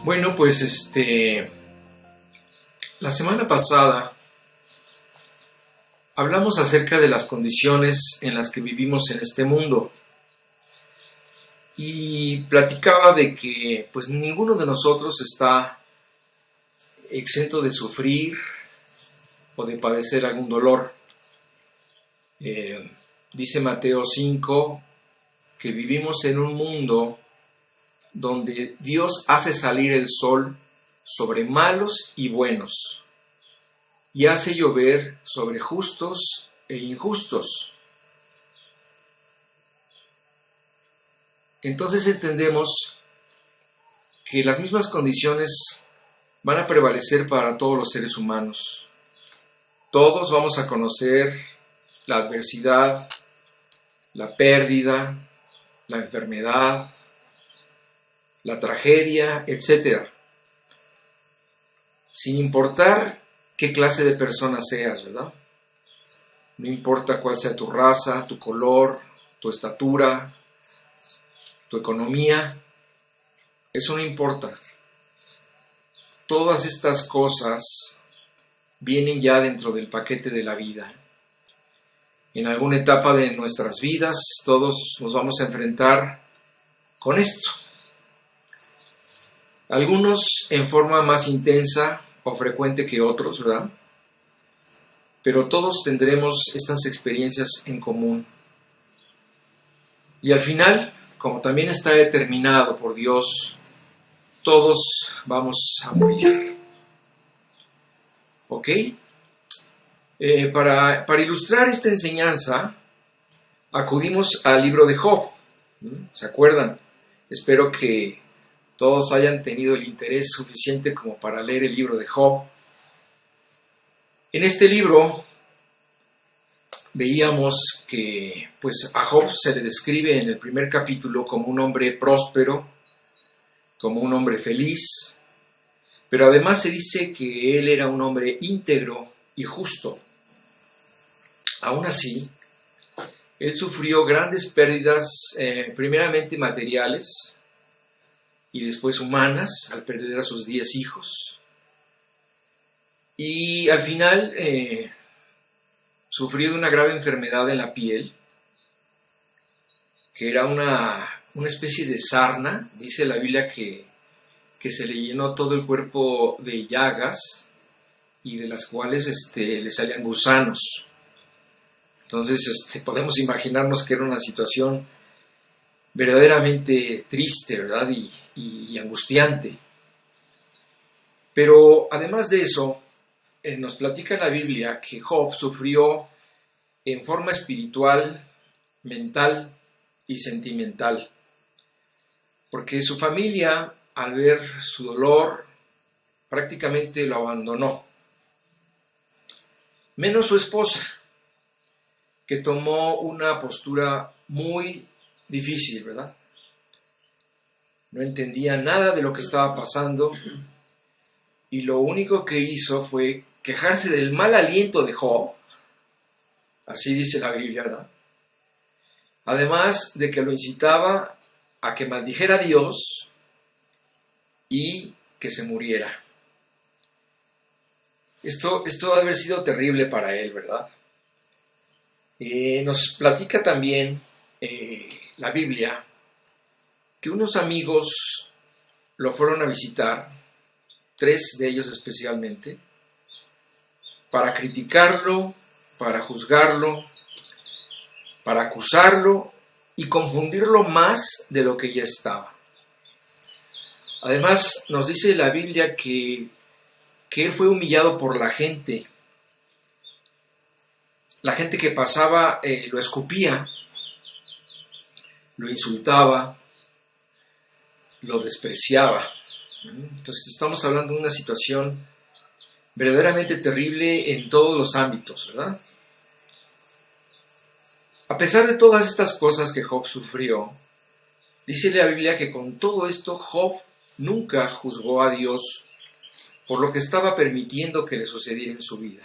Bueno, pues la semana pasada hablamos acerca de las condiciones en las que vivimos en este mundo y platicaba de que pues ninguno de nosotros está exento de sufrir o de padecer algún dolor. Dice Mateo 5 que vivimos en un mundo donde Dios hace salir el sol sobre malos y buenos y hace llover sobre justos e injustos. Entonces entendemos que las mismas condiciones van a prevalecer para todos los seres humanos. Todos vamos a conocer la adversidad, la pérdida, la enfermedad, la tragedia, etc. Sin importar qué clase de persona seas, ¿verdad? No importa cuál sea tu raza, tu color, tu estatura, tu economía, eso no importa. Todas estas cosas vienen ya dentro del paquete de la vida. En alguna etapa de nuestras vidas, todos nos vamos a enfrentar con esto. Algunos en forma más intensa o frecuente que otros, ¿verdad? Pero todos tendremos estas experiencias en común. Y al final, como también está determinado por Dios, todos vamos a morir. ¿Ok? Para ilustrar esta enseñanza, acudimos al libro de Job. ¿Se acuerdan? Espero que todos hayan tenido el interés suficiente como para leer el libro de Job. En este libro veíamos que pues, a Job se le describe en el primer capítulo como un hombre próspero, como un hombre feliz, pero además se dice que él era un hombre íntegro y justo. Aún así, él sufrió grandes pérdidas, primeramente materiales, y después humanas, al perder a sus 10 hijos. Y al final sufrió de una grave enfermedad en la piel, que era una especie de sarna. Dice la Biblia que se le llenó todo el cuerpo de llagas y de las cuales le salían gusanos. Entonces podemos imaginarnos que era una situación verdaderamente triste, ¿verdad? Y angustiante. Pero además de eso, nos platica la Biblia que Job sufrió en forma espiritual, mental y sentimental, porque su familia, al ver su dolor, prácticamente lo abandonó, menos su esposa, que tomó una postura muy difícil, ¿verdad? No entendía nada de lo que estaba pasando y lo único que hizo fue quejarse del mal aliento de Job, así dice la Biblia, ¿no? Además de que lo incitaba a que maldijera a Dios y que se muriera. Esto ha de haber sido terrible para él, ¿verdad? Nos platica también la Biblia que unos amigos lo fueron a visitar, 3 de ellos especialmente, para criticarlo, para juzgarlo, para acusarlo y confundirlo más de lo que ya estaba. Además, nos dice la Biblia que él fue humillado por la gente. La gente que pasaba lo escupía, lo insultaba, lo despreciaba. Entonces estamos hablando de una situación verdaderamente terrible en todos los ámbitos, ¿verdad? A pesar de todas estas cosas que Job sufrió, dice la Biblia que con todo esto Job nunca juzgó a Dios por lo que estaba permitiendo que le sucediera en su vida.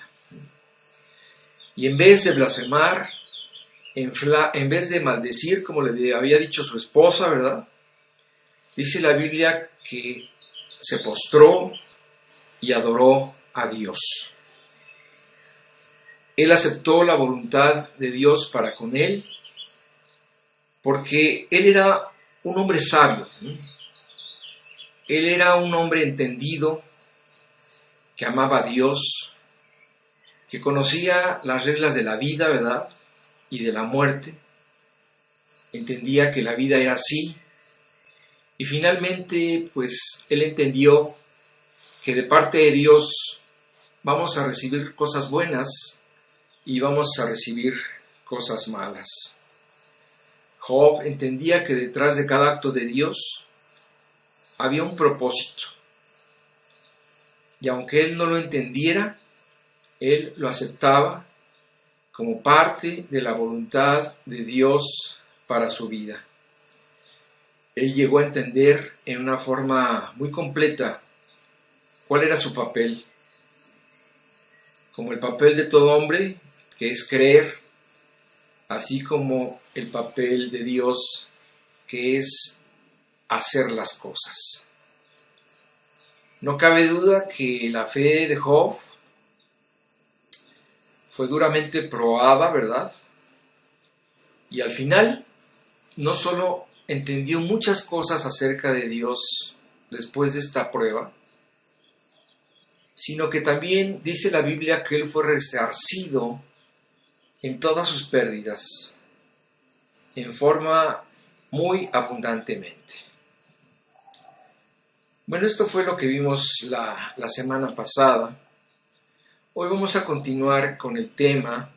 Y en vez de blasfemar, en vez de maldecir, como le había dicho su esposa, ¿verdad? Dice la Biblia que se postró y adoró a Dios. Él aceptó la voluntad de Dios para con él, porque él era un hombre sabio. Él era un hombre entendido, que amaba a Dios, que conocía las reglas de la vida, ¿verdad? Y de la muerte. Entendía que la vida era así. Y finalmente, pues, él entendió que de parte de Dios vamos a recibir cosas buenas y vamos a recibir cosas malas. Job entendía que detrás de cada acto de Dios había un propósito. Y aunque él no lo entendiera, él lo aceptaba como parte de la voluntad de Dios para su vida. Él llegó a entender en una forma muy completa cuál era su papel, como el papel de todo hombre, que es creer, así como el papel de Dios, que es hacer las cosas. No cabe duda que la fe de Job fue duramente probada, ¿verdad? Y al final, no solo entendió muchas cosas acerca de Dios después de esta prueba, sino que también dice la Biblia que él fue resarcido en todas sus pérdidas, en forma muy abundantemente. Bueno, esto fue lo que vimos la semana pasada. Hoy vamos a continuar con el tema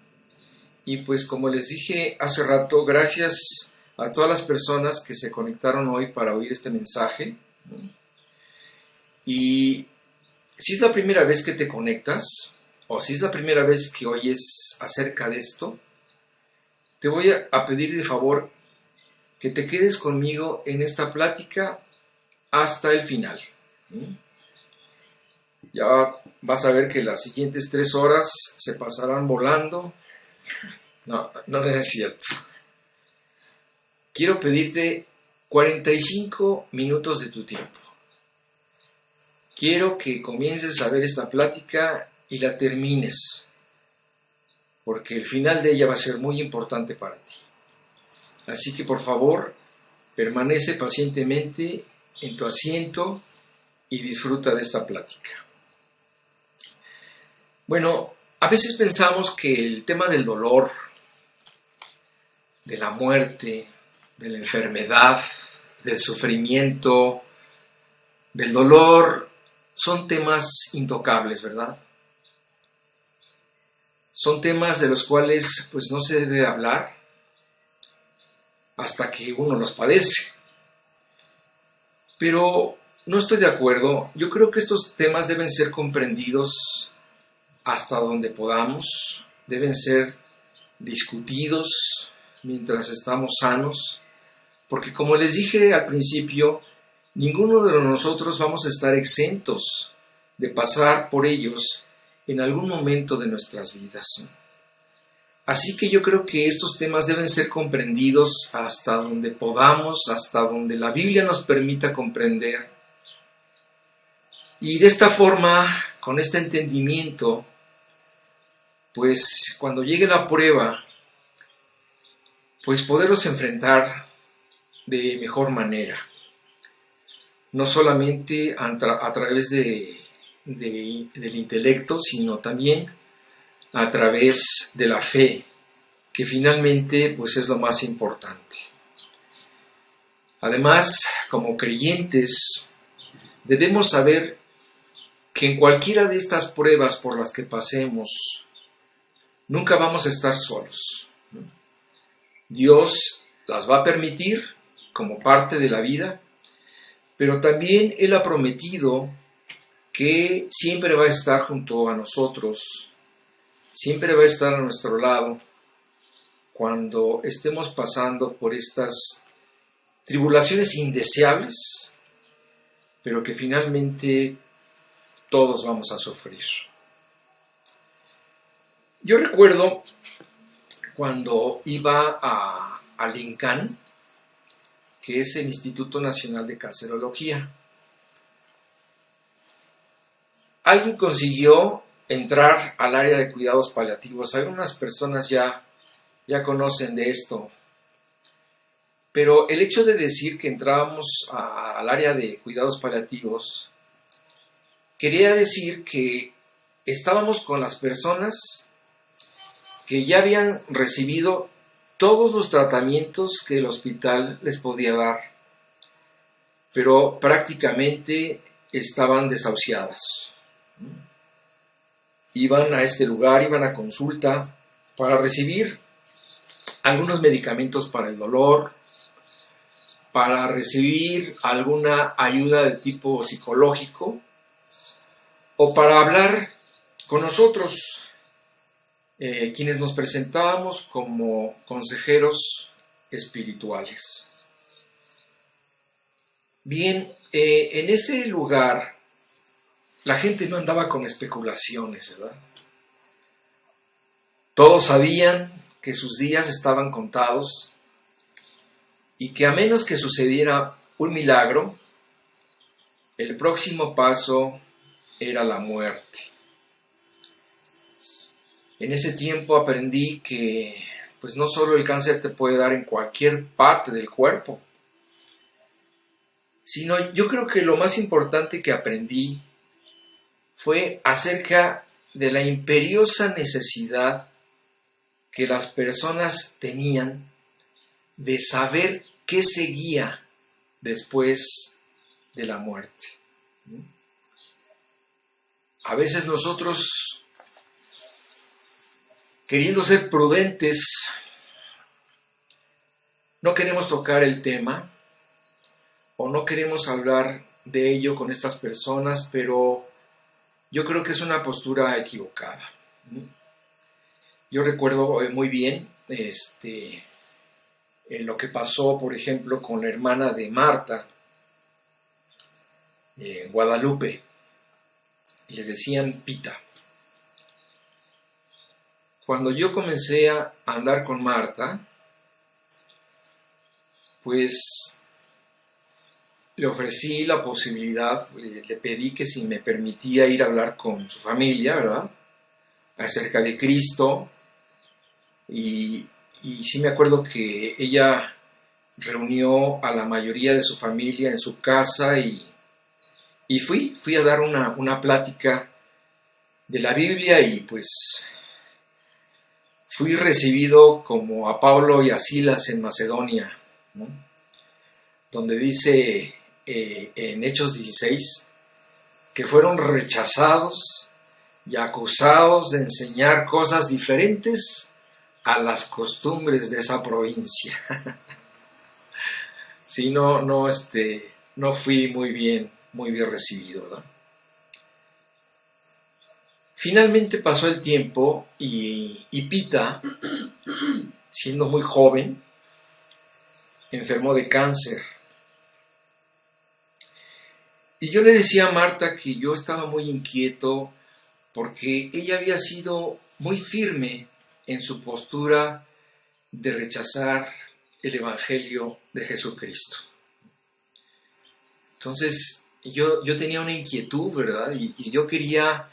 y pues como les dije hace rato, gracias a todas las personas que se conectaron hoy para oír este mensaje. Y si es la primera vez que te conectas o si es la primera vez que oyes acerca de esto, te voy a pedir de favor que te quedes conmigo en esta plática hasta el final. Ya vas a ver que las siguientes 3 horas se pasarán volando. No es cierto. Quiero pedirte 45 minutos de tu tiempo. Quiero que comiences a ver esta plática y la termines, porque el final de ella va a ser muy importante para ti. Así que por favor, permanece pacientemente en tu asiento y disfruta de esta plática. Bueno, a veces pensamos que el tema del dolor, de la muerte, de la enfermedad, del sufrimiento, del dolor, son temas intocables, ¿verdad? Son temas de los cuales pues no se debe hablar hasta que uno los padece. Pero no estoy de acuerdo. Yo creo que estos temas deben ser comprendidos hasta donde podamos, deben ser discutidos mientras estamos sanos, porque como les dije al principio, ninguno de nosotros vamos a estar exentos de pasar por ellos en algún momento de nuestras vidas. Así que yo creo que estos temas deben ser comprendidos hasta donde podamos, hasta donde la Biblia nos permita comprender. Y de esta forma, con este entendimiento, pues cuando llegue la prueba, pues poderlos enfrentar de mejor manera. No solamente a través del intelecto, sino también a través de la fe, que finalmente pues es lo más importante. Además, como creyentes, debemos saber que en cualquiera de estas pruebas por las que pasemos, nunca vamos a estar solos. Dios las va a permitir como parte de la vida, pero también Él ha prometido que siempre va a estar junto a nosotros, siempre va a estar a nuestro lado cuando estemos pasando por estas tribulaciones indeseables, pero que finalmente todos vamos a sufrir. Yo recuerdo cuando iba al INCAN, que es el Instituto Nacional de Cancerología. alguien consiguió entrar al área de cuidados paliativos. Algunas personas ya conocen de esto. Pero el hecho de decir que entrábamos al área de cuidados paliativos quería decir que estábamos con las personas que ya habían recibido todos los tratamientos que el hospital les podía dar, pero prácticamente estaban desahuciadas. Iban a este lugar, iban a consulta para recibir algunos medicamentos para el dolor, para recibir alguna ayuda de tipo psicológico o para hablar con nosotros, quienes nos presentábamos como consejeros espirituales. Bien, en ese lugar la gente no andaba con especulaciones, ¿verdad? Todos sabían que sus días estaban contados y que a menos que sucediera un milagro, el próximo paso era la muerte. En ese tiempo aprendí que pues no solo el cáncer te puede dar en cualquier parte del cuerpo, sino yo creo que lo más importante que aprendí fue acerca de la imperiosa necesidad que las personas tenían de saber qué seguía después de la muerte. A veces nosotros, queriendo ser prudentes, no queremos tocar el tema o no queremos hablar de ello con estas personas, pero yo creo que es una postura equivocada. Yo recuerdo muy bien lo que pasó, por ejemplo, con la hermana de Marta, Guadalupe, y le decían Pita. Cuando yo comencé a andar con Marta, pues le ofrecí la posibilidad, le pedí que si me permitía ir a hablar con su familia, ¿verdad?, acerca de Cristo, y sí me acuerdo que ella reunió a la mayoría de su familia en su casa y fui a dar una plática de la Biblia y pues fui recibido como a Pablo y a Silas en Macedonia, ¿no?, donde dice en Hechos 16 que fueron rechazados y acusados de enseñar cosas diferentes a las costumbres de esa provincia. Sí, no fui muy bien recibido, ¿verdad? Finalmente pasó el tiempo y Pita, siendo muy joven, enfermó de cáncer. Y yo le decía a Marta que yo estaba muy inquieto porque ella había sido muy firme en su postura de rechazar el Evangelio de Jesucristo. Entonces, yo tenía una inquietud, ¿verdad? Y yo quería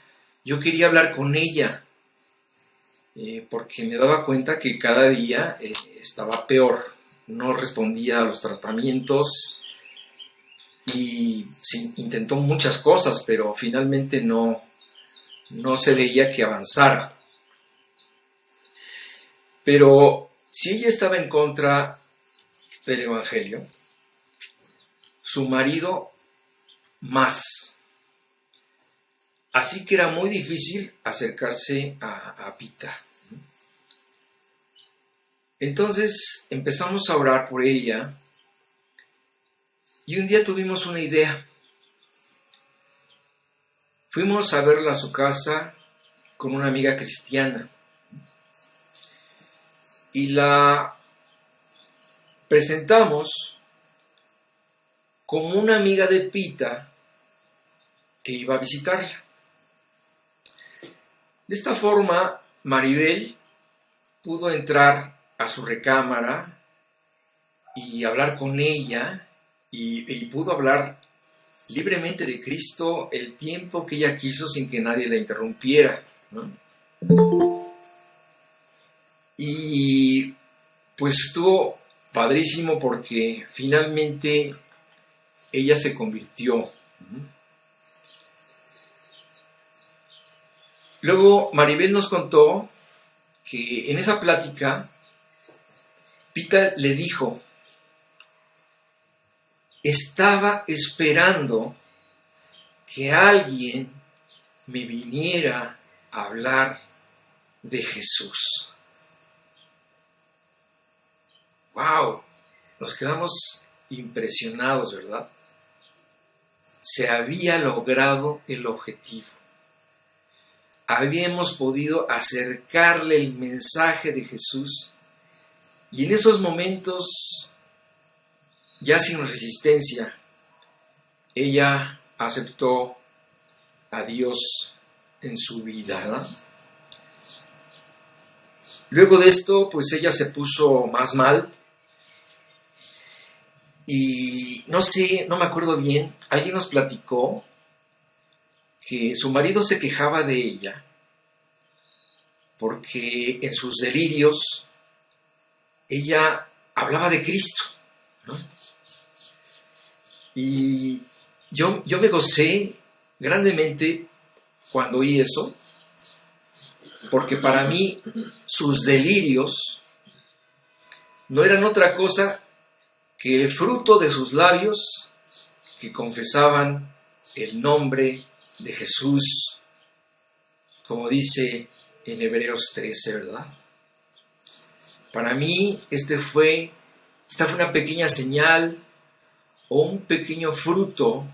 hablar con ella, porque me daba cuenta que cada día estaba peor, no respondía a los tratamientos y intentó muchas cosas, pero finalmente no se veía que avanzara. Pero si ella estaba en contra del Evangelio, su marido más. Así que era muy difícil acercarse a Pita. Entonces empezamos a orar por ella y un día tuvimos una idea. Fuimos a verla a su casa con una amiga cristiana y la presentamos como una amiga de Pita que iba a visitarla. De esta forma, Maribel pudo entrar a su recámara y hablar con ella y pudo hablar libremente de Cristo el tiempo que ella quiso sin que nadie la interrumpiera, ¿no? Y pues estuvo padrísimo porque finalmente ella se convirtió. Luego Maribel nos contó que en esa plática Pita le dijo: estaba esperando que alguien me viniera a hablar de Jesús. ¡Wow! Nos quedamos impresionados, ¿verdad? Se había logrado el objetivo. Habíamos podido acercarle el mensaje de Jesús y en esos momentos, ya sin resistencia, ella aceptó a Dios en su vida, ¿verdad? Luego de esto, pues ella se puso más mal y no sé, no me acuerdo bien, alguien nos platicó que su marido se quejaba de ella porque en sus delirios ella hablaba de Cristo, ¿no? Y yo me gocé grandemente cuando oí eso, porque para mí sus delirios no eran otra cosa que el fruto de sus labios que confesaban el nombre de Jesús, como dice en Hebreos 13, ¿verdad? Para mí esta fue una pequeña señal o un pequeño fruto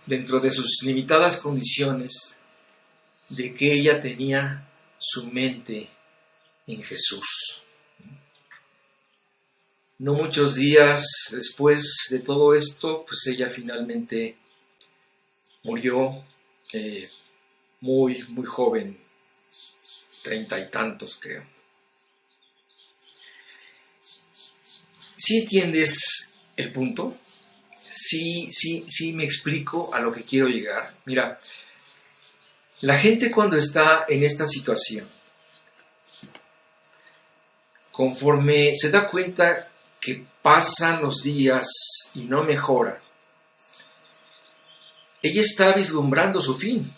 dentro de sus limitadas condiciones de que ella tenía su mente en Jesús. No muchos días después de todo esto, pues ella finalmente murió muy joven, 30 y tantos creo. ¿Sí entiendes el punto? Sí me explico a lo que quiero llegar. Mira, la gente cuando está en esta situación, conforme se da cuenta que pasan los días y no mejora, ella está vislumbrando su fin.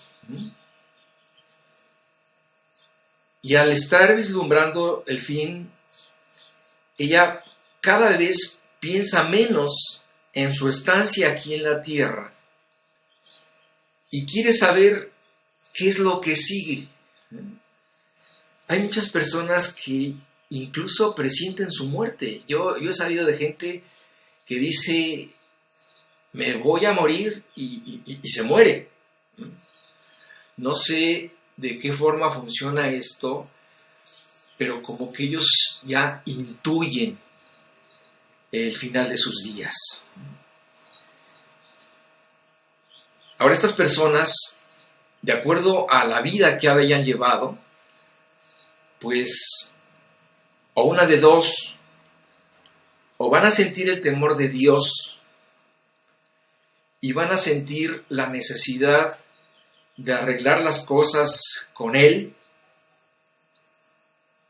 Y al estar vislumbrando el fin, ella cada vez piensa menos en su estancia aquí en la tierra y quiere saber qué es lo que sigue. Hay muchas personas que incluso presienten su muerte. Yo he sabido de gente que dice: me voy a morir y se muere. No sé de qué forma funciona esto, pero como que ellos ya intuyen el final de sus días. Ahora, estas personas, de acuerdo a la vida que habían llevado, pues, o una de dos, o van a sentir el temor de Dios y van a sentir la necesidad de arreglar las cosas con Él,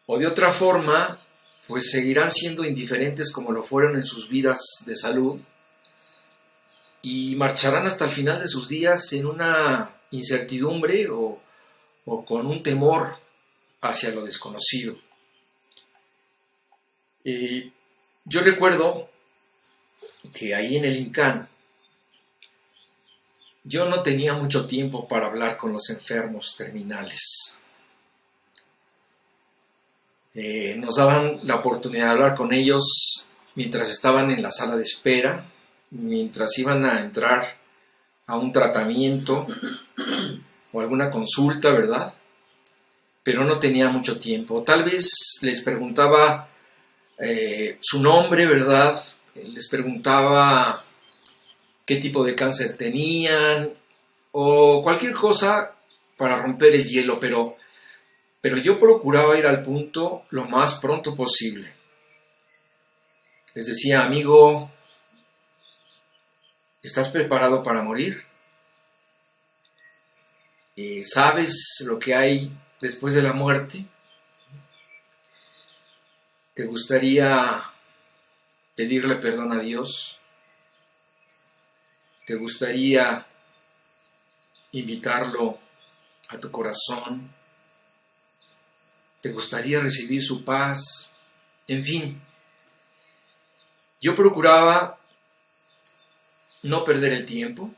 o de otra forma, pues seguirán siendo indiferentes como lo fueron en sus vidas de salud y marcharán hasta el final de sus días en una incertidumbre o con un temor hacia lo desconocido. Yo recuerdo que ahí en el INCAN yo no tenía mucho tiempo para hablar con los enfermos terminales. Nos daban la oportunidad de hablar con ellos mientras estaban en la sala de espera, mientras iban a entrar a un tratamiento o alguna consulta, ¿verdad? Pero no tenía mucho tiempo. Tal vez les preguntaba su nombre, ¿verdad? Les preguntaba qué tipo de cáncer tenían o cualquier cosa para romper el hielo, pero yo procuraba ir al punto lo más pronto posible. Les decía: amigo, ¿Estás preparado para morir? ¿Sabes lo que hay después de la muerte? ¿Te gustaría pedirle perdón a Dios? ¿Te gustaría invitarlo a tu corazón? ¿Te gustaría recibir su paz? En fin, yo procuraba no perder el tiempo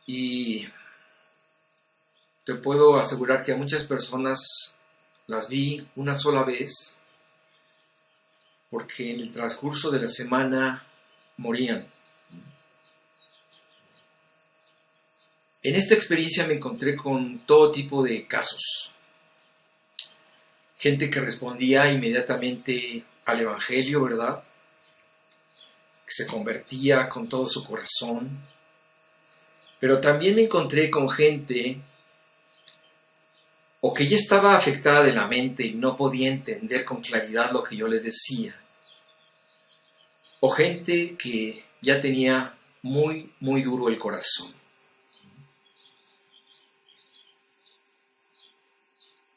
y te puedo asegurar que a muchas personas las vi una sola vez porque en el transcurso de la semana morían. En esta experiencia me encontré con todo tipo de casos. Gente que respondía inmediatamente al Evangelio, ¿verdad? Que se convertía con todo su corazón. Pero también me encontré con gente o que ya estaba afectada de la mente y no podía entender con claridad lo que yo les decía. O gente que ya tenía muy, muy duro el corazón.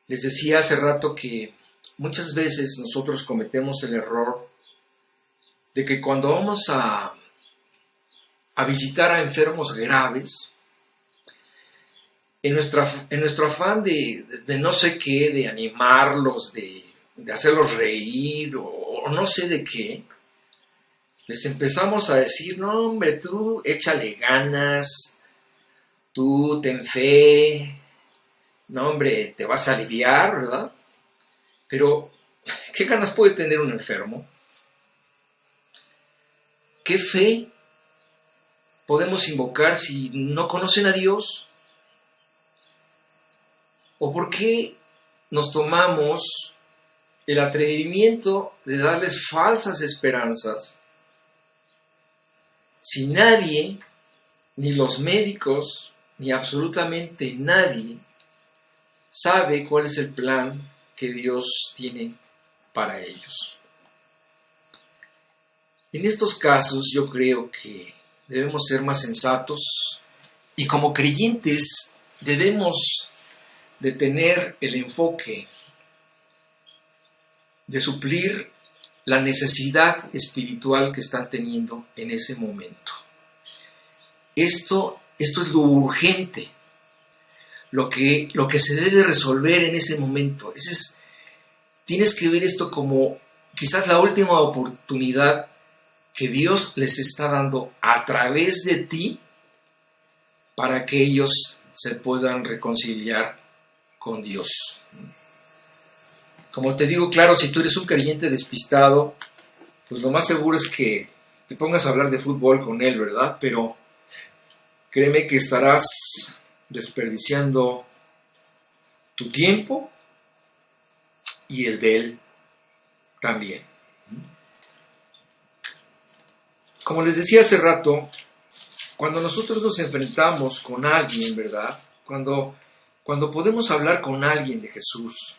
Les decía hace rato que muchas veces nosotros cometemos el error de que cuando vamos a visitar a enfermos graves, en nuestro afán de no sé qué, de animarlos, de hacerlos reír o no sé de qué, les empezamos a decir, no hombre, tú échale ganas, tú ten fe, no hombre, te vas a aliviar, ¿verdad? Pero, ¿qué ganas puede tener un enfermo? ¿Qué fe podemos invocar si no conocen a Dios? ¿O por qué nos tomamos el atrevimiento de darles falsas esperanzas si nadie, ni los médicos, ni absolutamente nadie, sabe cuál es el plan que Dios tiene para ellos? En estos casos yo creo que debemos ser más sensatos y como creyentes debemos de tener el enfoque de suplir la necesidad espiritual que están teniendo en ese momento. Esto es lo urgente, lo que se debe resolver en ese momento. Tienes que ver esto como quizás la última oportunidad que Dios les está dando a través de ti para que ellos se puedan reconciliar con Dios. Como te digo, claro, si tú eres un creyente despistado, pues lo más seguro es que te pongas a hablar de fútbol con él, ¿verdad? Pero créeme que estarás desperdiciando tu tiempo y el de él también. Como les decía hace rato, cuando nosotros nos enfrentamos con alguien, ¿verdad? Cuando podemos hablar con alguien de Jesús,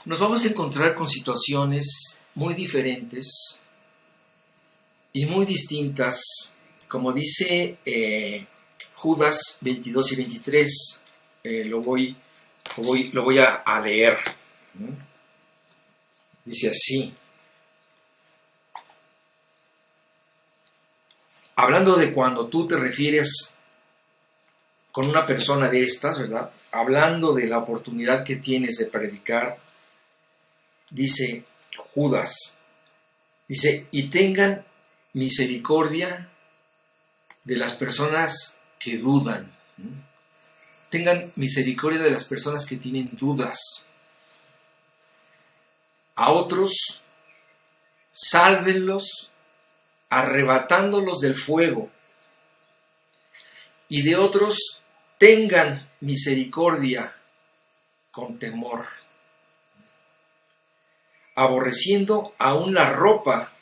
nos vamos a encontrar con situaciones muy diferentes y muy distintas, como dice Judas 22 y 23. Lo voy a leer. Dice así. Hablando de cuando tú te refieres con una persona de estas, ¿verdad? Hablando de la oportunidad que tienes de predicar, dice Judas, dice, y tengan misericordia de las personas que dudan. Tengan misericordia de las personas que tienen dudas. A otros, sálvenlos arrebatándolos del fuego. Y de otros, tengan misericordia con temor, aborreciendo aún la ropa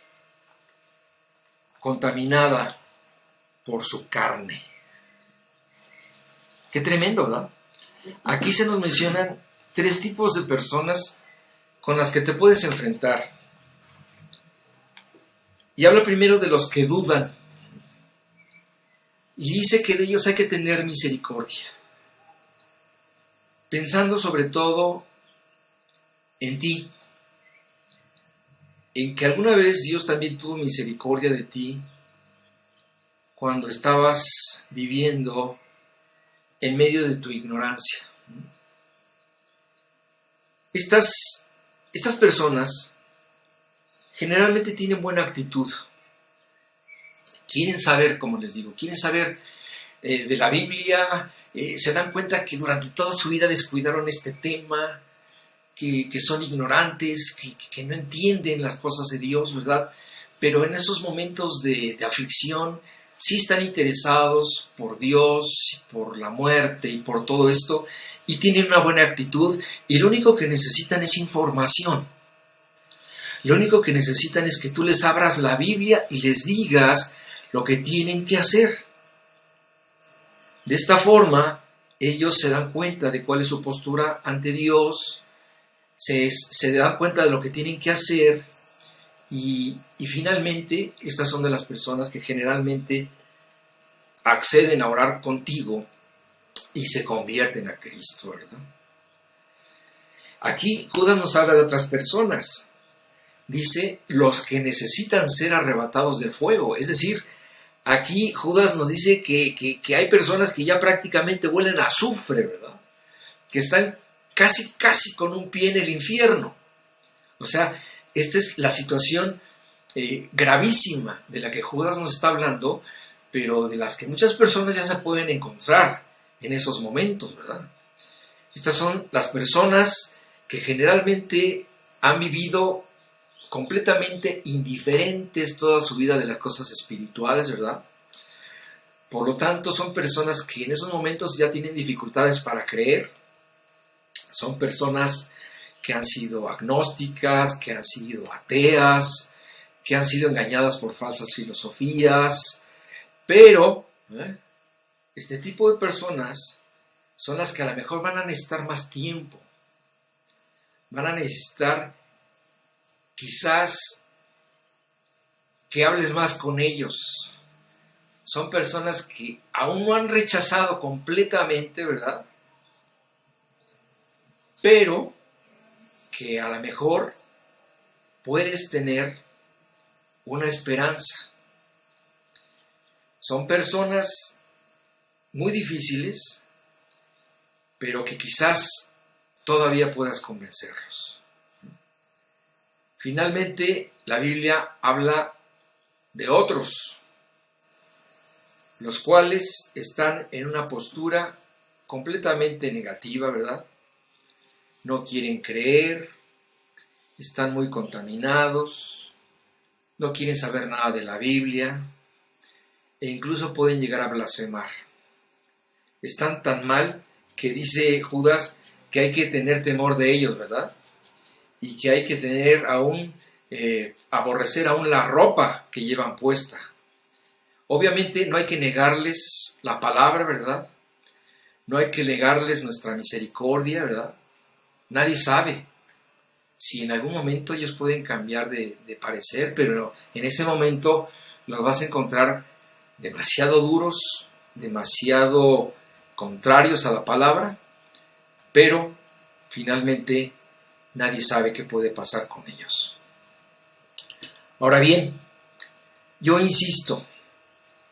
contaminada por su carne. Qué tremendo, ¿verdad? Aquí se nos mencionan 3 tipos de personas con las que te puedes enfrentar. Y habla primero de los que dudan. Y dice que de ellos hay que tener misericordia, pensando sobre todo en ti, en que alguna vez Dios también tuvo misericordia de ti cuando estabas viviendo en medio de tu ignorancia. Estas personas generalmente tienen buena actitud. Quieren saber, como les digo, quieren saber de la Biblia, se dan cuenta que durante toda su vida descuidaron este tema, que son ignorantes, que no entienden las cosas de Dios, ¿verdad? Pero en esos momentos de aflicción sí están interesados por Dios, por la muerte y por todo esto, y tienen una buena actitud, y lo único que necesitan es información. Lo único que necesitan es que tú les abras la Biblia y les digas lo que tienen que hacer. De esta forma, ellos se dan cuenta de cuál es su postura ante Dios, se dan cuenta de lo que tienen que hacer, y finalmente, estas son de las personas que generalmente acceden a orar contigo y se convierten a Cristo, ¿verdad? Aquí Judas nos habla de otras personas. Dice, los que necesitan ser arrebatados de fuego. Es decir, aquí Judas nos dice que hay personas que ya prácticamente huelen a azufre, ¿verdad? Que están casi con un pie en el infierno. O sea, esta es la situación gravísima de la que Judas nos está hablando, pero de las que muchas personas ya se pueden encontrar en esos momentos, ¿verdad? Estas son las personas que generalmente han vivido completamente indiferentes toda su vida de las cosas espirituales, ¿verdad? Por lo tanto, son personas que en esos momentos ya tienen dificultades para creer, son personas que han sido agnósticas, que han sido ateas, que han sido engañadas por falsas filosofías, pero este tipo de personas son las que a lo mejor van a necesitar más tiempo, van a necesitar quizás que hables más con ellos. Son personas que aún no han rechazado completamente, ¿verdad? Pero que a lo mejor puedes tener una esperanza. Son personas muy difíciles, pero que quizás todavía puedas convencerlos. Finalmente, la Biblia habla de otros, los cuales están en una postura completamente negativa, ¿verdad? No quieren creer, están muy contaminados, no quieren saber nada de la Biblia, e incluso pueden llegar a blasfemar. Están tan mal que dice Judas que hay que tener temor de ellos, ¿verdad? Y que hay que tener aún, aborrecer aún la ropa que llevan puesta. Obviamente no hay que negarles la palabra, ¿verdad? No hay que negarles nuestra misericordia, ¿verdad? Nadie sabe si en algún momento ellos pueden cambiar de parecer, pero en ese momento los vas a encontrar demasiado duros, demasiado contrarios a la palabra, pero finalmente nadie sabe qué puede pasar con ellos. Ahora bien, yo insisto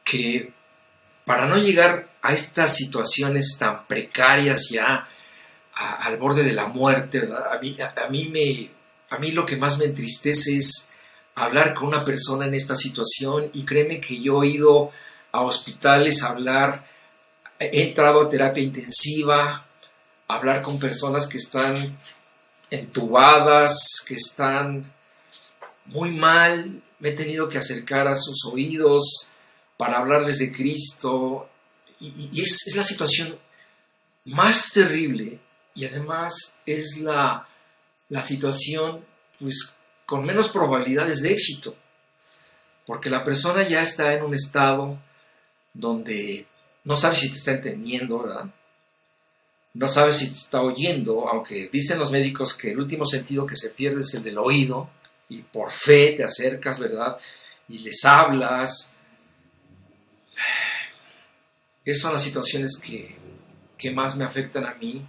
que para no llegar a estas situaciones tan precarias ya al borde de la muerte, ¿verdad? A mí lo que más me entristece es hablar con una persona en esta situación, y créeme que yo he ido a hospitales a hablar, he entrado a terapia intensiva, a hablar con personas que están entubadas, que están muy mal, me he tenido que acercar a sus oídos para hablarles de Cristo, y es la situación más terrible, y además es la situación pues con menos probabilidades de éxito, porque la persona ya está en un estado donde no sabe si te está entendiendo, ¿verdad? No sabe si te está oyendo, aunque dicen los médicos que el último sentido que se pierde es el del oído, y por fe te acercas, ¿verdad? y les hablas. Esas son las situaciones que más me afectan a mí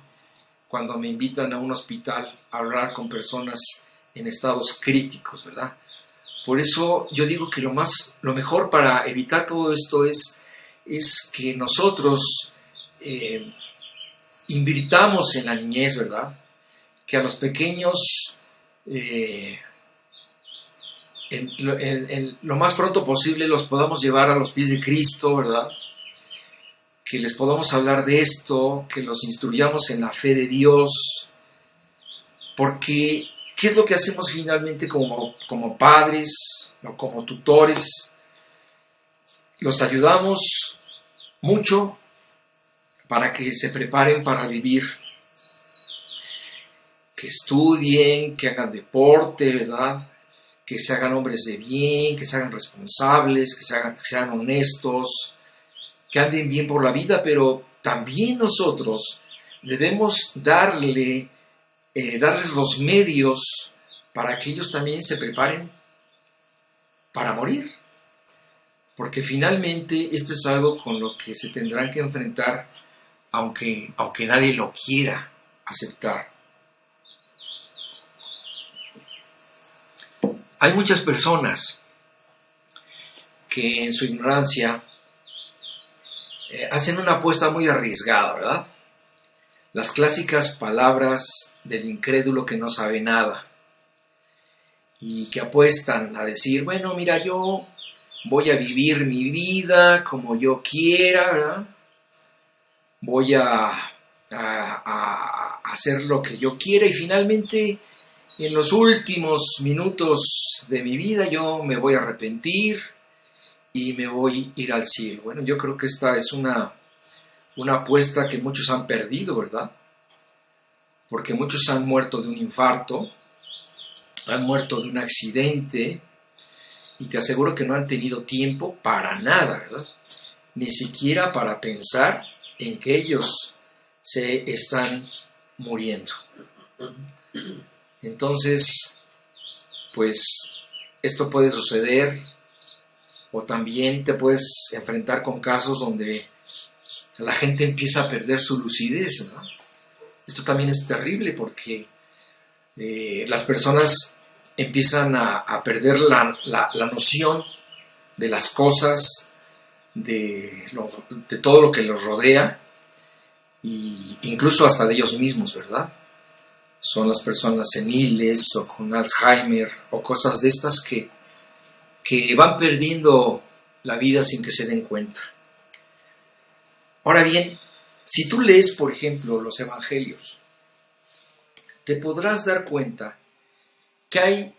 cuando me invitan a un hospital a hablar con personas en estados críticos, ¿verdad? Por eso yo digo que lo mejor para evitar todo esto es que nosotros invirtamos en la niñez, ¿verdad? Que a los pequeños en lo más pronto posible los podamos llevar a los pies de Cristo, ¿verdad? Que les podamos hablar de esto, que los instruyamos en la fe de Dios, porque ¿qué es lo que hacemos finalmente como padres o como tutores? Los ayudamos mucho para que se preparen para vivir, que estudien, que hagan deporte, ¿verdad? Que se hagan hombres de bien, que se hagan responsables, que sean honestos, que anden bien por la vida, pero también nosotros debemos darles los medios para que ellos también se preparen para morir. Porque finalmente esto es algo con lo que se tendrán que enfrentar, aunque nadie lo quiera aceptar. Hay muchas personas que en su ignorancia hacen una apuesta muy arriesgada, ¿verdad? Las clásicas palabras del incrédulo que no sabe nada y que apuestan a decir, bueno, mira, yo voy a vivir mi vida como yo quiera, ¿verdad? Voy a hacer lo que yo quiera y finalmente en los últimos minutos de mi vida yo me voy a arrepentir y me voy a ir al cielo. Bueno, yo creo que esta es una apuesta que muchos han perdido, ¿verdad? Porque muchos han muerto de un infarto, han muerto de un accidente, y te aseguro que no han tenido tiempo para nada, ¿verdad? Ni siquiera para pensar en que ellos se están muriendo. Entonces, pues, esto puede suceder, o también te puedes enfrentar con casos donde la gente empieza a perder su lucidez, ¿no? Esto también es terrible porque las personas empiezan a perder la noción de las cosas, de todo lo que los rodea, e incluso hasta de ellos mismos, ¿verdad? Son las personas seniles o con Alzheimer o cosas de estas que van perdiendo la vida sin que se den cuenta. Ahora bien, si tú lees, por ejemplo, los evangelios, te podrás dar cuenta que hay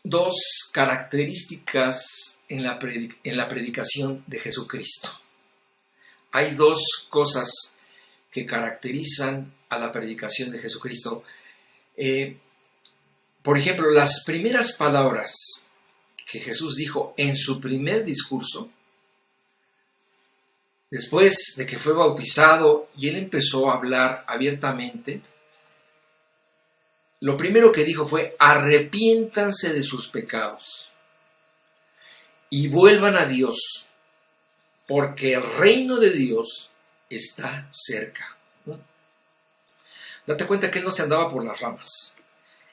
dos características en la predicación de Jesucristo. Hay dos cosas que caracterizan a la predicación de Jesucristo. Por ejemplo, las primeras palabras que Jesús dijo en su primer discurso, después de que fue bautizado y él empezó a hablar abiertamente, lo primero que dijo fue: arrepiéntanse de sus pecados y vuelvan a Dios, porque el reino de Dios está cerca. Date cuenta que él no se andaba por las ramas.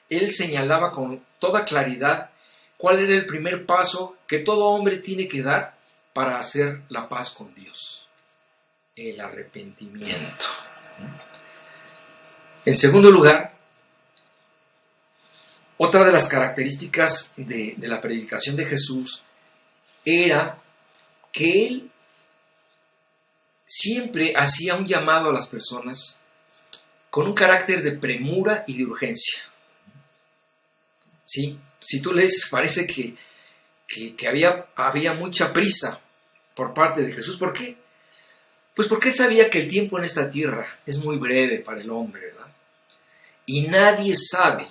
Él señalaba con toda claridad cuál era el primer paso que todo hombre tiene que dar para hacer la paz con Dios: el arrepentimiento. En segundo lugar, otra de las características de la predicación de Jesús era que él siempre hacía un llamado a las personas con un carácter de premura y de urgencia. ¿Sí? Si tú lees, parece que había mucha prisa por parte de Jesús. ¿Por qué? Pues porque él sabía que el tiempo en esta tierra es muy breve para el hombre, ¿verdad? Y nadie sabe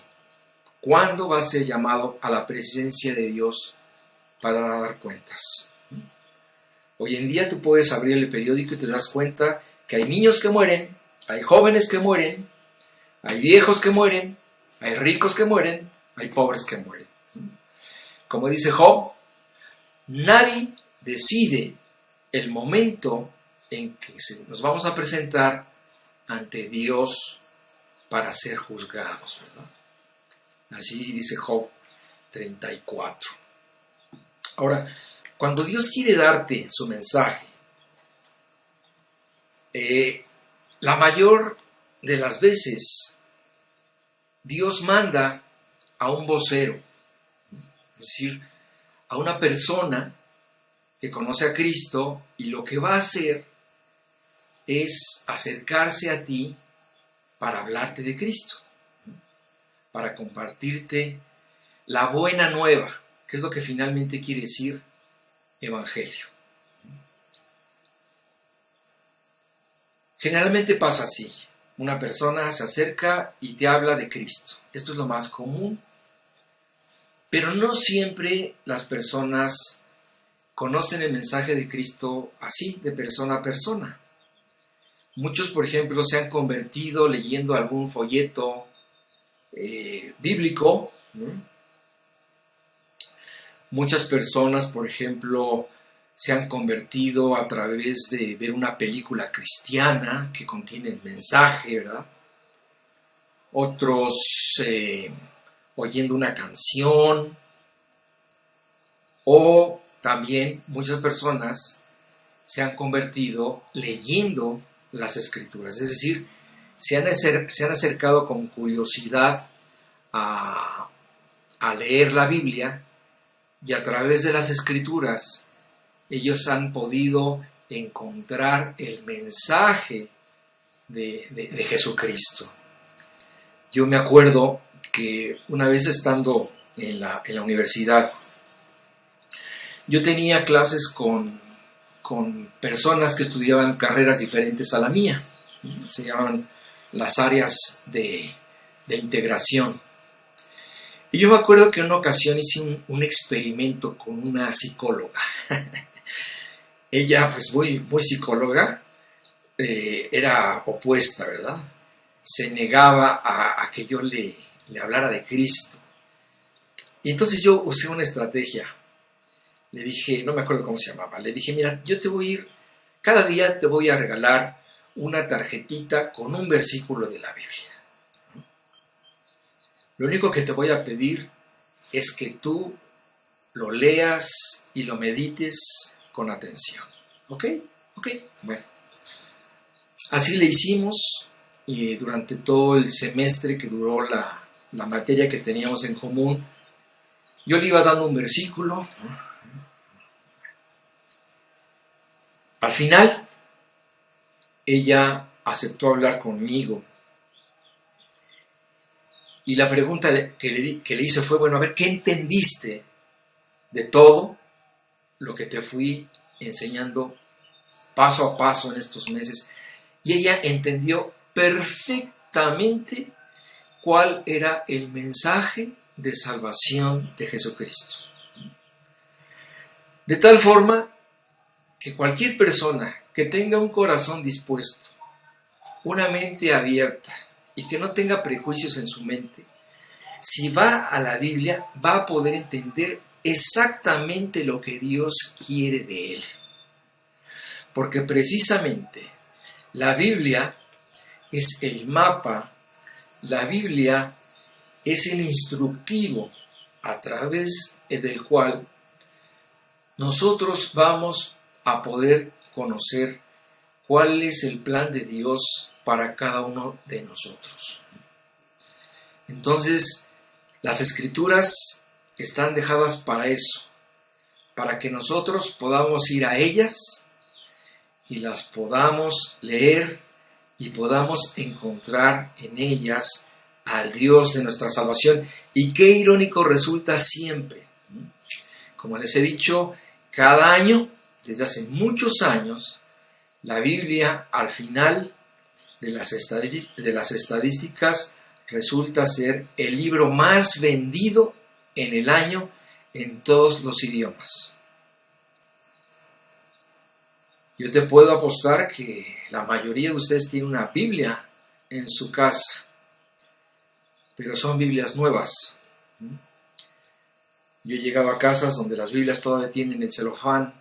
cuándo va a ser llamado a la presencia de Dios para dar cuentas. Hoy en día tú puedes abrir el periódico y te das cuenta que hay niños que mueren, hay jóvenes que mueren, hay viejos que mueren, hay ricos que mueren, hay pobres que mueren. Como dice Job, Nadie decide el momento en que nos vamos a presentar ante Dios para ser juzgados, ¿verdad? Así dice Job 34. Ahora, cuando Dios quiere darte su mensaje, la mayor de las veces Dios manda a un vocero, es decir, a una persona que conoce a Cristo, y lo que va a hacer es acercarse a ti para hablarte de Cristo, para compartirte la buena nueva, que es lo que finalmente quiere decir evangelio. Generalmente pasa así: una persona se acerca y te habla de Cristo. Esto es lo más común, pero no siempre las personas conocen el mensaje de Cristo así, de persona a persona. Muchos, por ejemplo, se han convertido leyendo algún folleto bíblico, ¿no? Muchas personas, por ejemplo, se han convertido a través de ver una película cristiana que contiene el mensaje, ¿verdad? Otros oyendo una canción, o también muchas personas se han convertido leyendo las Escrituras, es decir, se han acercado con curiosidad a leer la Biblia, y a través de las Escrituras ellos han podido encontrar el mensaje de Jesucristo. Yo me acuerdo que una vez estando en la universidad, yo tenía clases con personas que estudiaban carreras diferentes a la mía. Se llaman las áreas de integración. Y yo me acuerdo que en una ocasión hice un experimento con una psicóloga. Ella, pues muy psicóloga, era opuesta, ¿verdad? Se negaba a que yo le hablara de Cristo. Y entonces yo usé una estrategia. Le dije, no me acuerdo cómo se llamaba, le dije, mira, yo te voy a ir, cada día te voy a regalar una tarjetita con un versículo de la Biblia. Lo único que te voy a pedir es que tú lo leas y lo medites con atención. ¿Ok? Bueno. Así le hicimos, y durante todo el semestre que duró la materia que teníamos en común, yo le iba dando un versículo. Al final, ella aceptó hablar conmigo. Y la pregunta que le hice fue, bueno, a ver, ¿qué entendiste de todo lo que te fui enseñando paso a paso en estos meses? Y ella entendió perfectamente cuál era el mensaje de salvación de Jesucristo. De tal forma que cualquier persona que tenga un corazón dispuesto, una mente abierta y que no tenga prejuicios en su mente, si va a la Biblia va a poder entender exactamente lo que Dios quiere de él. Porque precisamente la Biblia es el mapa, la Biblia es el instructivo a través del cual nosotros vamos a poder conocer cuál es el plan de Dios para cada uno de nosotros. Entonces, las Escrituras están dejadas para eso, para que nosotros podamos ir a ellas y las podamos leer y podamos encontrar en ellas al Dios de nuestra salvación. Y qué irónico resulta siempre. Como les he dicho, cada año, desde hace muchos años, la Biblia al final de las estadísticas resulta ser el libro más vendido en el año en todos los idiomas. Yo te puedo apostar que la mayoría de ustedes tienen una Biblia en su casa, pero son Biblias nuevas. Yo he llegado a casas donde las Biblias todavía tienen el celofán.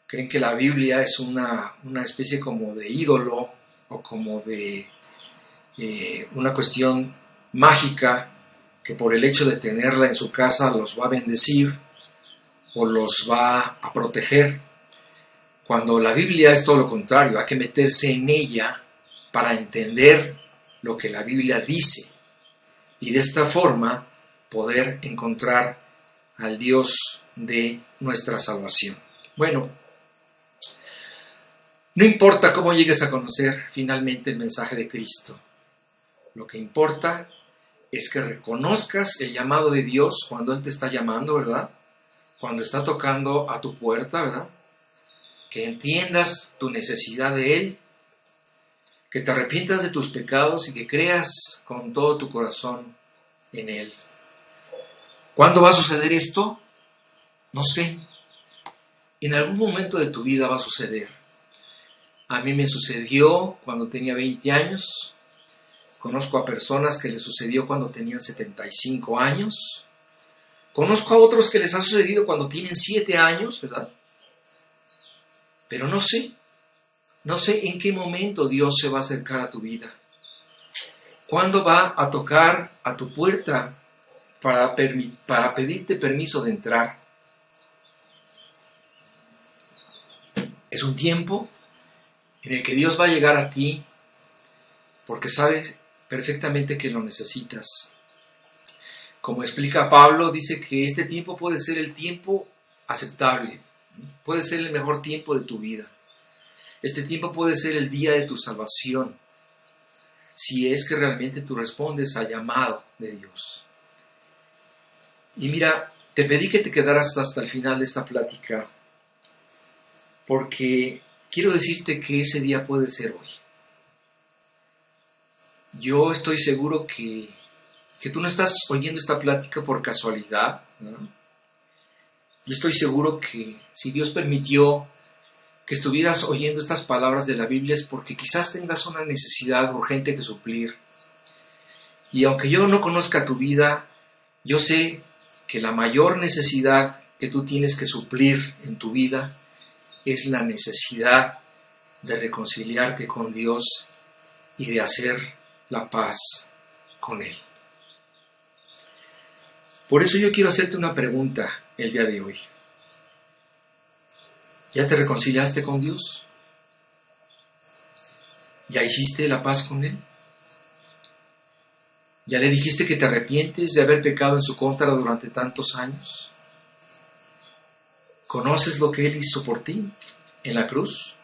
Creen que la Biblia es una especie como de ídolo o como de una cuestión mágica que por el hecho de tenerla en su casa los va a bendecir o los va a proteger. Cuando la Biblia es todo lo contrario, hay que meterse en ella para entender lo que la Biblia dice y de esta forma poder encontrar al Dios de nuestra salvación. Bueno, no importa cómo llegues a conocer finalmente el mensaje de Cristo. Lo que importa es que reconozcas el llamado de Dios cuando Él te está llamando, ¿verdad? Cuando está tocando a tu puerta, ¿verdad? Que entiendas tu necesidad de Él, que te arrepientas de tus pecados y que creas con todo tu corazón en Él. ¿Cuándo va a suceder esto? No sé. En algún momento de tu vida va a suceder. A mí me sucedió cuando tenía 20 años. Conozco a personas que les sucedió cuando tenían 75 años. Conozco a otros que les ha sucedido cuando tienen 7 años, ¿verdad? Pero no sé en qué momento Dios se va a acercar a tu vida. ¿Cuándo va a tocar a tu puerta para pedirte permiso de entrar? Es un tiempo en el que Dios va a llegar a ti porque sabes perfectamente que lo necesitas. Como explica Pablo, dice que este tiempo puede ser el tiempo aceptable, puede ser el mejor tiempo de tu vida. Este tiempo puede ser el día de tu salvación, si es que realmente tú respondes al llamado de Dios. Y mira, te pedí que te quedaras hasta el final de esta plática, porque quiero decirte que ese día puede ser hoy. Yo estoy seguro que tú no estás oyendo esta plática por casualidad, ¿no? Yo estoy seguro que si Dios permitió que estuvieras oyendo estas palabras de la Biblia es porque quizás tengas una necesidad urgente que suplir. Y aunque yo no conozca tu vida, yo sé que la mayor necesidad que tú tienes que suplir en tu vida es la necesidad de reconciliarte con Dios y de hacer la paz con Él. Por eso yo quiero hacerte una pregunta el día de hoy. ¿Ya te reconciliaste con Dios? ¿Ya hiciste la paz con Él? ¿Ya le dijiste que te arrepientes de haber pecado en su contra durante tantos años? ¿Conoces lo que Él hizo por ti en la cruz?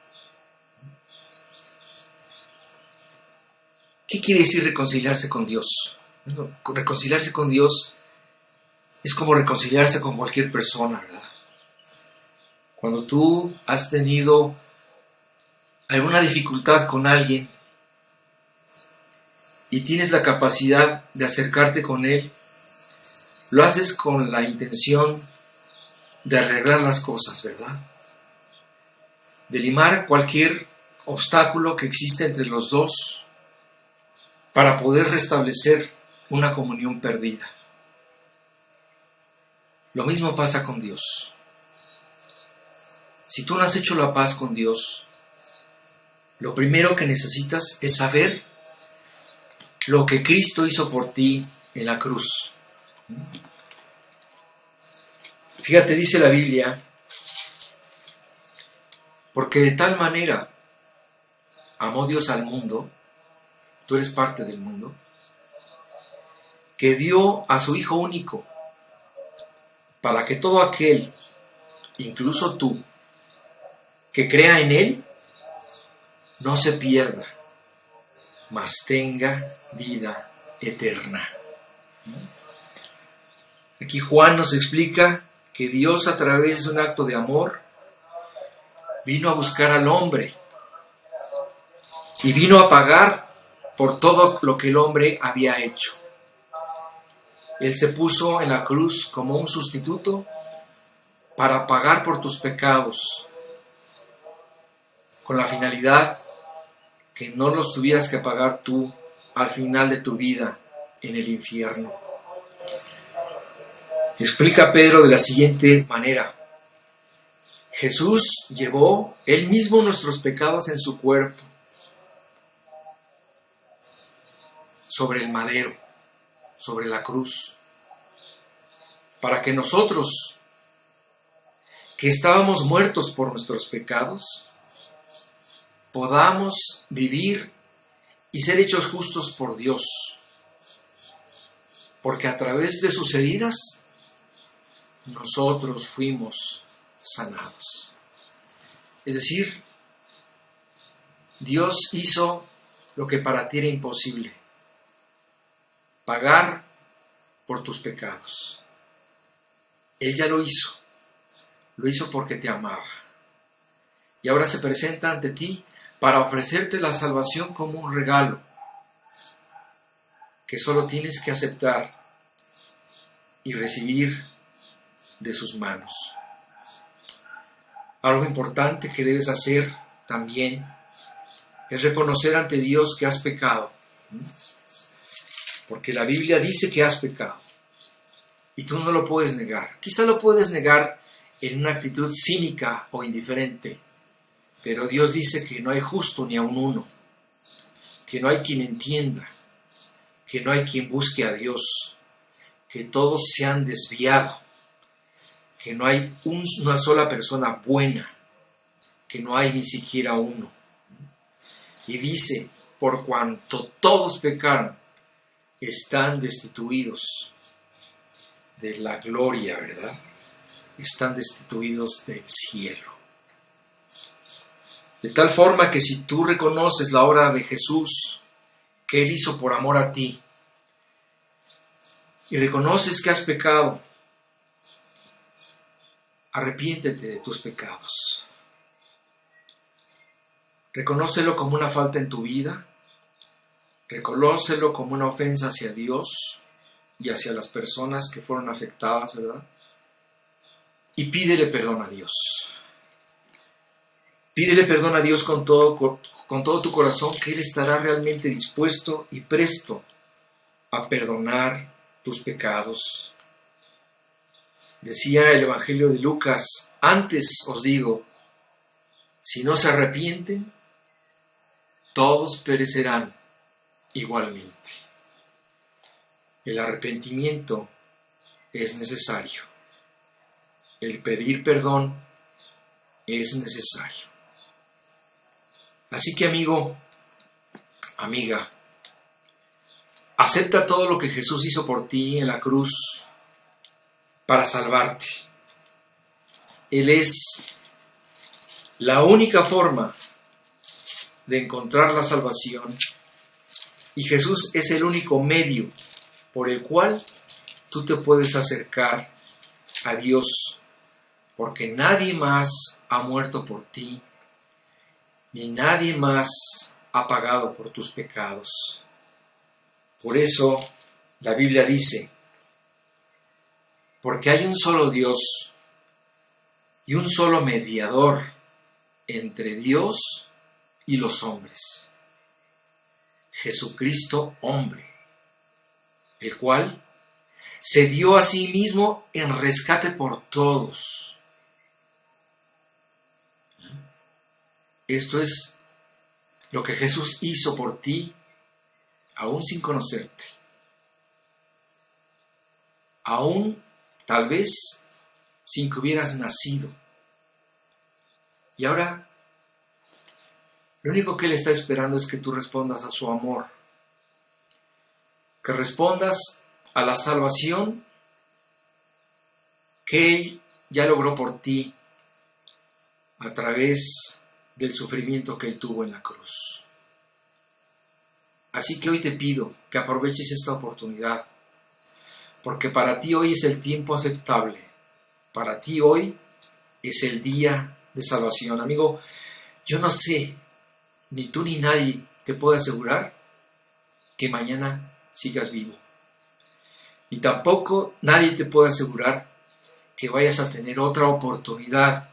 ¿Qué quiere decir reconciliarse con Dios? Bueno, reconciliarse con Dios es como reconciliarse con cualquier persona, ¿verdad? Cuando tú has tenido alguna dificultad con alguien y tienes la capacidad de acercarte con él, lo haces con la intención de arreglar las cosas, ¿verdad? De limar cualquier obstáculo que existe entre los dos para poder restablecer una comunión perdida. Lo mismo pasa con Dios. Si tú no has hecho la paz con Dios, lo primero que necesitas es saber lo que Cristo hizo por ti en la cruz. Fíjate, dice la Biblia, porque de tal manera amó Dios al mundo, tú eres parte del mundo, que dio a su Hijo único, para que todo aquel, incluso tú, que crea en Él, no se pierda, mas tenga vida eterna. Aquí Juan nos explica que Dios, a través de un acto de amor, vino a buscar al hombre y vino a pagar por todo lo que el hombre había hecho. Él se puso en la cruz como un sustituto para pagar por tus pecados, con la finalidad que no los tuvieras que pagar tú al final de tu vida en el infierno. Explica Pedro de la siguiente manera: Jesús llevó él mismo nuestros pecados en su cuerpo sobre el madero, sobre la cruz, para que nosotros, que estábamos muertos por nuestros pecados, podamos vivir y ser hechos justos por Dios, porque a través de sus heridas nosotros fuimos sanados. Es decir, Dios hizo lo que para ti era imposible: pagar por tus pecados. Él ya lo hizo porque te amaba. Y ahora se presenta ante ti para ofrecerte la salvación como un regalo que solo tienes que aceptar y recibir de sus manos. Algo importante que debes hacer también es reconocer ante Dios que has pecado, porque la Biblia dice que has pecado y tú no lo puedes negar. Quizá lo puedes negar en una actitud cínica o indiferente, pero Dios dice que no hay justo ni aun uno, que no hay quien entienda, que no hay quien busque a Dios, que todos se han desviado, que no hay una sola persona buena, que no hay ni siquiera uno. Y dice, por cuanto todos pecaron, están destituidos de la gloria, ¿verdad? Están destituidos del cielo. De tal forma que si tú reconoces la obra de Jesús, que Él hizo por amor a ti, y reconoces que has pecado, arrepiéntete de tus pecados. Reconócelo como una falta en tu vida, reconócelo como una ofensa hacia Dios y hacia las personas que fueron afectadas, ¿verdad? Y pídele perdón a Dios. Pídele perdón a Dios con todo tu corazón, que Él estará realmente dispuesto y presto a perdonar tus pecados. Decía el Evangelio de Lucas: antes os digo, si no se arrepienten, todos perecerán igualmente. El arrepentimiento es necesario. El pedir perdón es necesario. Así que, amigo, amiga, acepta todo lo que Jesús hizo por ti en la cruz para salvarte. Él es la única forma de encontrar la salvación, y Jesús es el único medio por el cual tú te puedes acercar a Dios, porque nadie más ha muerto por ti, ni nadie más ha pagado por tus pecados. Por eso la Biblia dice: porque hay un solo Dios y un solo mediador entre Dios y los hombres, Jesucristo hombre, el cual se dio a sí mismo en rescate por todos. Esto es lo que Jesús hizo por ti, aún sin conocerte, aún tal vez sin que hubieras nacido. Y ahora lo único que Él está esperando es que tú respondas a su amor, que respondas a la salvación que Él ya logró por ti a través del sufrimiento que Él tuvo en la cruz. Así que hoy te pido que aproveches esta oportunidad, porque para ti hoy es el tiempo aceptable, para ti hoy es el día de salvación. Amigo, yo no sé, ni tú ni nadie te puede asegurar que mañana sigas vivo. Y tampoco nadie te puede asegurar que vayas a tener otra oportunidad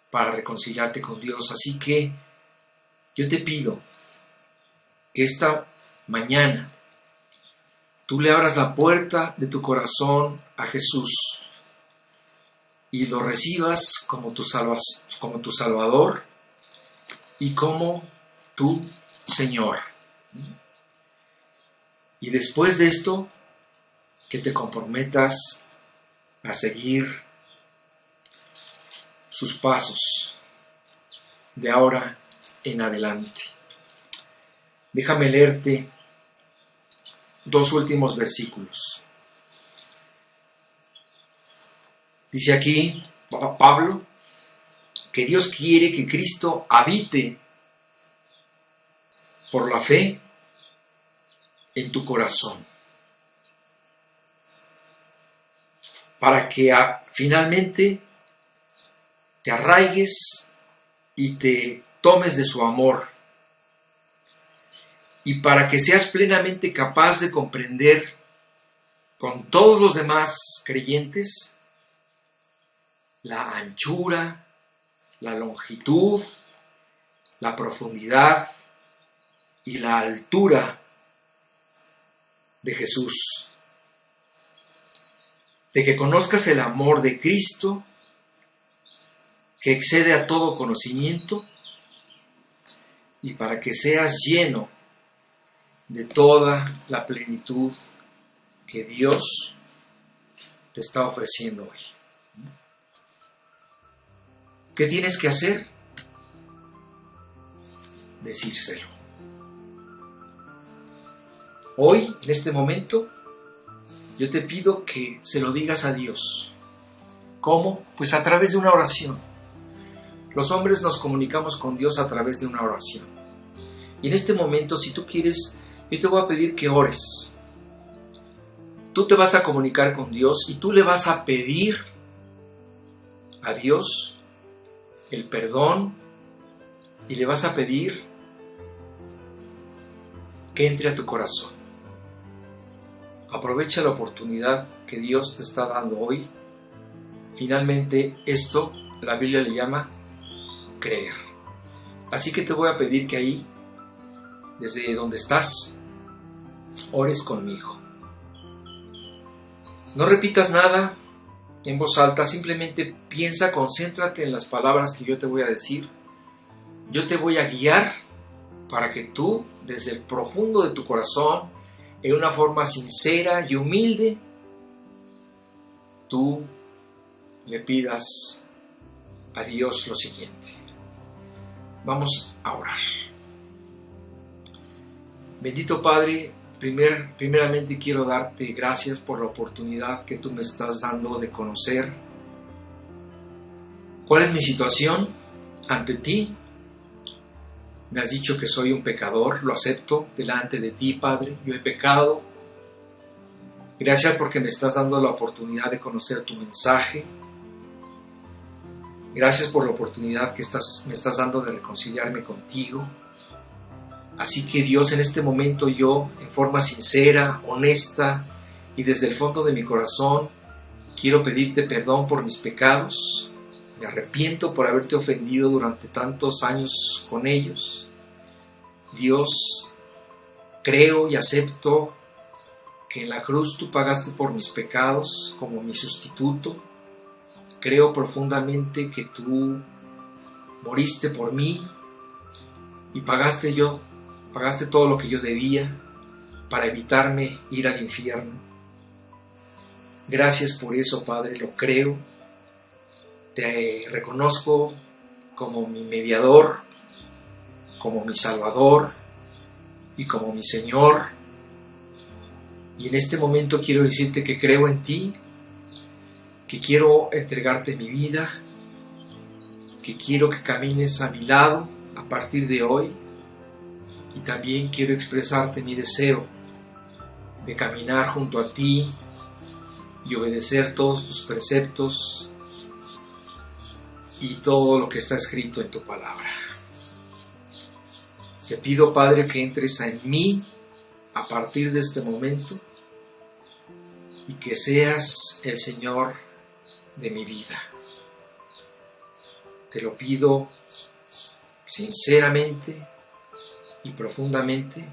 para reconciliarte con Dios. Así que yo te pido que esta mañana tú le abras la puerta de tu corazón a Jesús y lo recibas como tu Salvador y como tu Señor. Y después de esto, que te comprometas a seguir sus pasos de ahora en adelante. Déjame leerte 2 últimos versículos. Dice aquí Pablo que Dios quiere que Cristo habite por la fe en tu corazón, para que finalmente te arraigues y te tomes de su amor, y para que seas plenamente capaz de comprender con todos los demás creyentes la anchura, la longitud, la profundidad y la altura de Jesús, de que conozcas el amor de Cristo que excede a todo conocimiento, y para que seas lleno de toda la plenitud que Dios te está ofreciendo hoy. ¿Qué tienes que hacer? Decírselo. Hoy, en este momento, yo te pido que se lo digas a Dios. ¿Cómo? Pues a través de una oración. Los hombres nos comunicamos con Dios a través de una oración. Y en este momento, si tú quieres, yo te voy a pedir que ores. Tú te vas a comunicar con Dios y tú le vas a pedir a Dios el perdón y le vas a pedir que entre a tu corazón. Aprovecha la oportunidad que Dios te está dando hoy. Finalmente, esto la Biblia le llama creer. Así que te voy a pedir que ahí, desde donde estás, ores conmigo. No repitas nada en voz alta, simplemente piensa, concéntrate en las palabras que yo te voy a decir. Yo te voy a guiar para que tú, desde el profundo de tu corazón, en una forma sincera y humilde, tú le pidas a Dios lo siguiente. Vamos a orar. Bendito Padre, primeramente quiero darte gracias por la oportunidad que tú me estás dando de conocer cuál es mi situación ante ti. Me has dicho que soy un pecador, lo acepto delante de ti, Padre. Yo he pecado. Gracias porque me estás dando la oportunidad de conocer tu mensaje. Gracias por la oportunidad que me estás dando de reconciliarme contigo. Así que Dios, en este momento yo, en forma sincera, honesta y desde el fondo de mi corazón, quiero pedirte perdón por mis pecados. Me arrepiento por haberte ofendido durante tantos años con ellos. Dios, creo y acepto que en la cruz tú pagaste por mis pecados como mi sustituto. Creo profundamente que tú moriste por mí y pagaste todo lo que yo debía para evitarme ir al infierno. Gracias por eso, Padre, lo creo. Te reconozco como mi mediador, como mi Salvador y como mi Señor. Y en este momento quiero decirte que creo en ti, que quiero entregarte mi vida, que quiero que camines a mi lado a partir de hoy. Y también quiero expresarte mi deseo de caminar junto a ti y obedecer todos tus preceptos y todo lo que está escrito en tu palabra. Te pido, Padre, que entres en mí a partir de este momento y que seas el Señor de mi vida. Te lo pido sinceramente y profundamente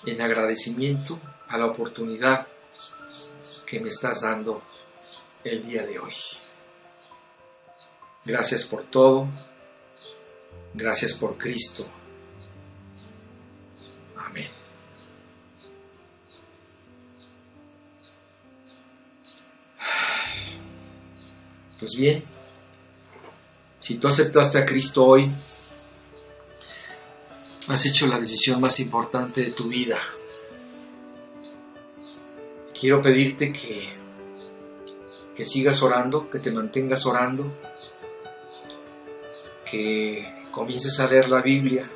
en agradecimiento a la oportunidad que me estás dando el día de hoy. Gracias por todo. Gracias por Cristo. Amén. Pues bien, si tú aceptaste a Cristo hoy, has hecho la decisión más importante de tu vida. Quiero pedirte que sigas orando, que te mantengas orando, que comiences a leer la Biblia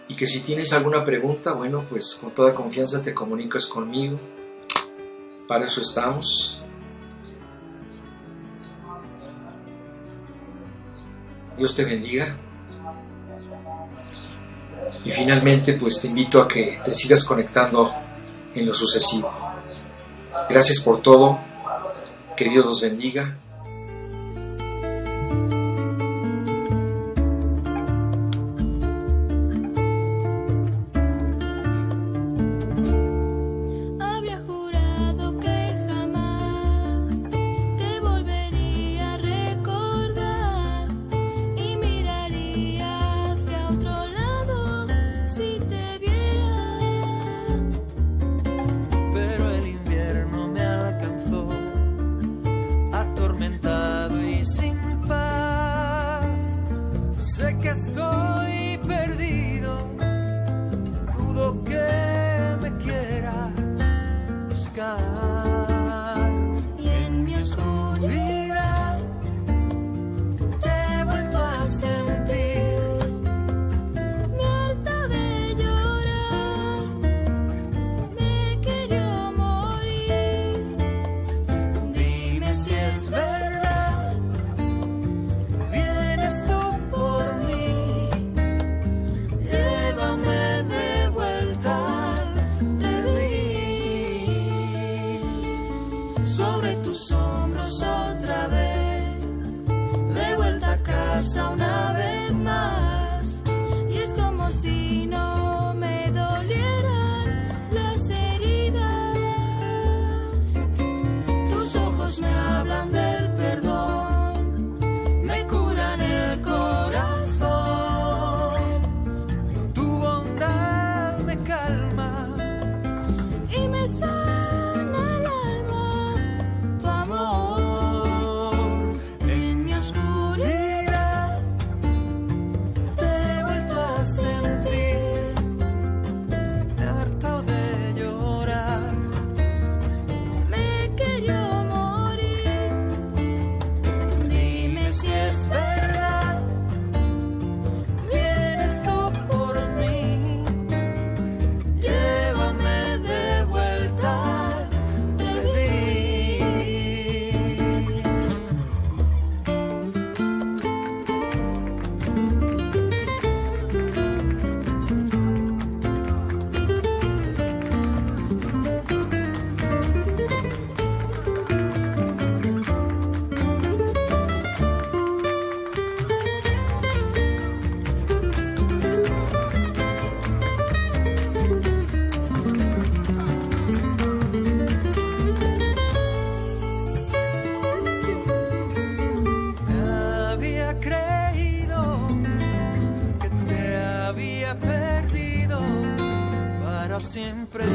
y que si tienes alguna pregunta, bueno, pues con toda confianza te comunicas conmigo. Para eso estamos. Dios te bendiga. Y finalmente, pues te invito a que te sigas conectando en lo sucesivo. Gracias por todo. Que Dios los bendiga. Estoy perdido, dudo que me quieras buscar. Y en mi oscuridad te he vuelto a sentir. Me harta de llorar, me quería morir. Dime si es verdad, vienes tú. Sobre tus hombros otra vez, de vuelta a casa una vez más. Y es como si no me dolieran las heridas. Tus ojos me hablan del perdón, me curan el corazón. Tu bondad me calma y me sana. Perdido para siempre.